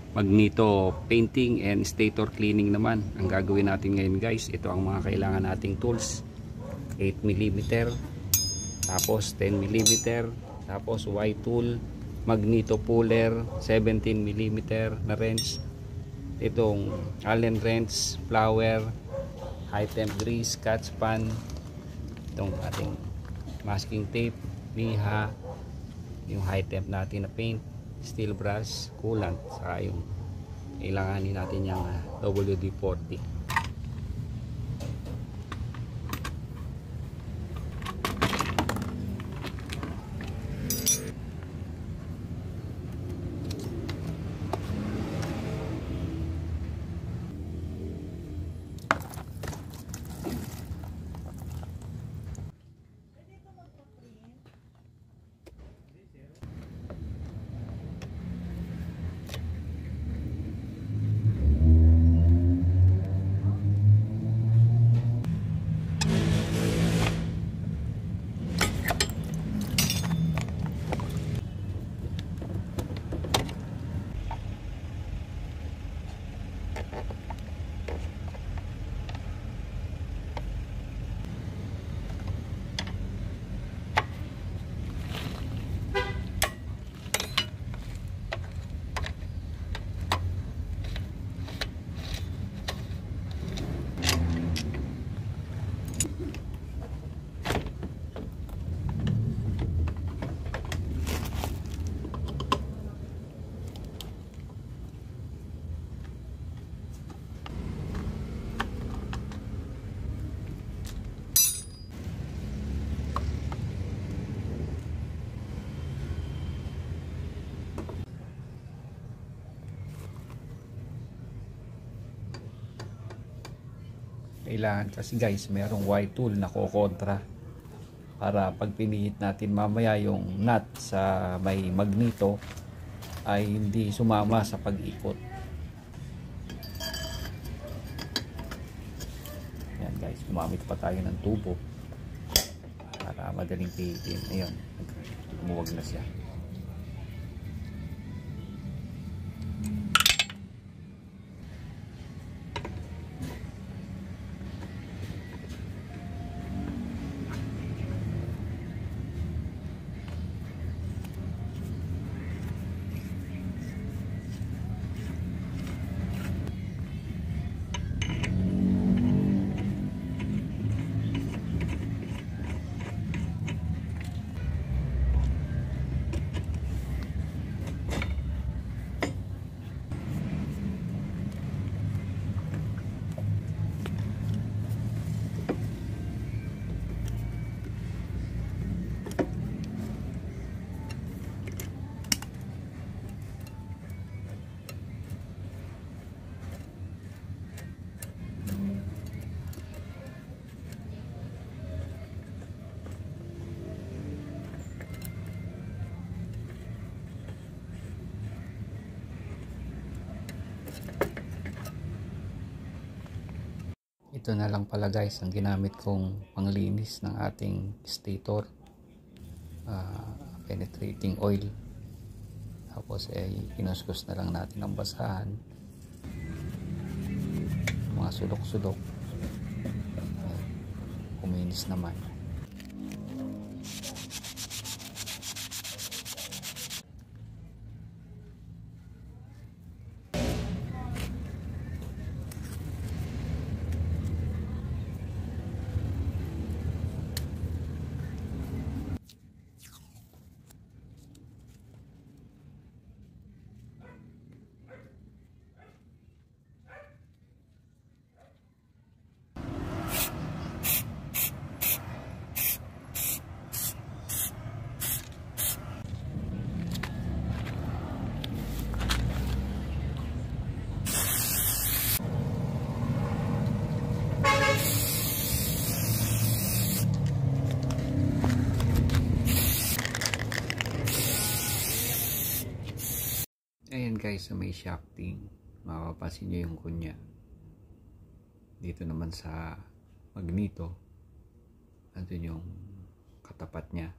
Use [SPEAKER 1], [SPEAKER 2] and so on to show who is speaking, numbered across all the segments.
[SPEAKER 1] magneto painting and stator cleaning naman ang gagawin natin ngayon guys. Ito ang mga kailangan nating tools: 8mm, tapos 10mm, tapos Y tool, magneto puller, 17mm na wrench, itong Allen wrench, flower, high temp grease, catch pan, itong ating masking tape, liha, yung high temp natin na paint, steel brush, coolant, saka yung kailanganin natin yung WD-40. Kailangan kasi guys merong Y tool na kokontra para pag pinihit natin mamaya yung nut sa may magneto ay hindi sumama sa pag-ikot. Yan guys, gumamit pa tayo ng tubo para madaling pihitin. Ayun, lumuwag na siya. Ito na lang pala guys ang ginamit kong panglinis ng ating stator, penetrating oil. Tapos kinuskus na lang natin ang basahan, mga sulok-sulok, kuminis naman. Ayan guys, sa may shafting mapapansin nyo yung kunya. Dito naman sa magneto, andun yung katapat nya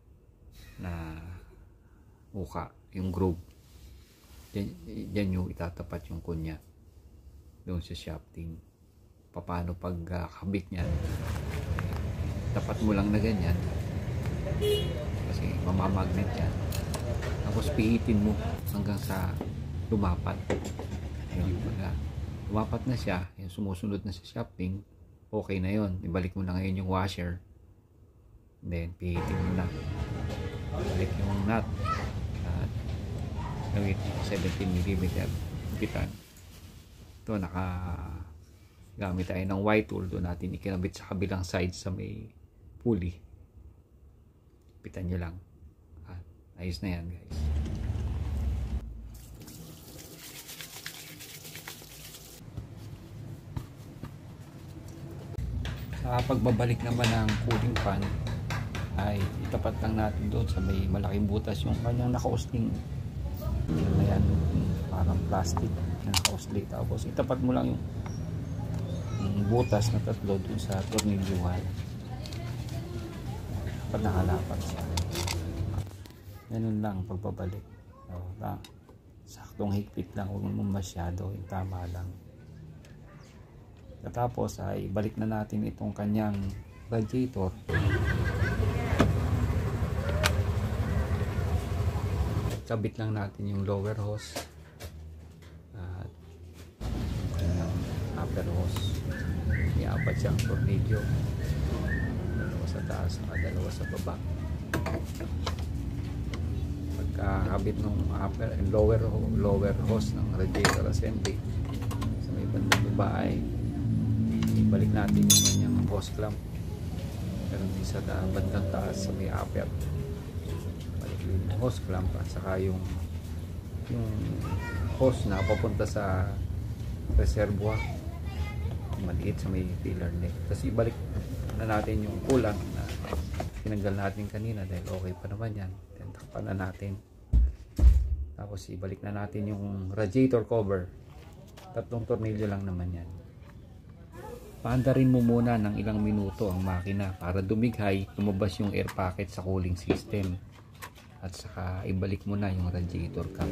[SPEAKER 1] na muka, yung groove.
[SPEAKER 2] Diyan nyo itatapat yung kunya doon sa shafting. Paano pag kabit niyan, tapat mo lang na ganyan kasi mamamagnet yan, tapos pihitin mo hanggang sa lumapat. Yun, pag lumapat na siya, yung sumusunod na sa shafting, okay na yon. Ibalik mo na ngayon yung washer, then pihitin mo na, balik yung nut at gawin 17mm bitan. Ito gamit tayo ng Y-tool. Doon natin ikinabit sa kabilang side sa may pulley. Pitan nyo lang at ayos na yan, guys. Sa pagbabalik naman ng cooling fan ay itapat lang natin doon sa may malaking butas yung kanyang naka-osling. Ayan, parang plastic na naka-osling. Tapos itapat mo lang yung butas na tatlo doon sa tornilyuhan. Dapat nakalapat siya. Ganun lang pagbabalik. Saktong higpit lang, huwag mo masyado, yung tama lang. Tapos ay balik na natin itong kanyang radiator. Kabit lang natin yung lower hose at kanyang upper hose. May apat siyang tornilyo, dalawa sa taas at dalawa sa baba. Pagkakabit ng upper and lower hose ng radiator assembly sa may bandang baba ay ibalik natin yung kanyang hose clamp. Pero din sa bandang taas sa may upper, balik yung hose clamp at saka yung hose na papunta sa reservoir, maliit sa may filler neck. Tapos ibalik na natin yung coolant na tinanggal natin kanina dahil okay pa naman yan. Then takpan na natin. Tapos ibalik na natin yung radiator cover. 3 tornilyo lang naman yan. Paandarin mo muna ng ilang minuto ang makina para dumighay, lumabas yung air pocket sa cooling system. At saka ibalik mo na yung radiator cap.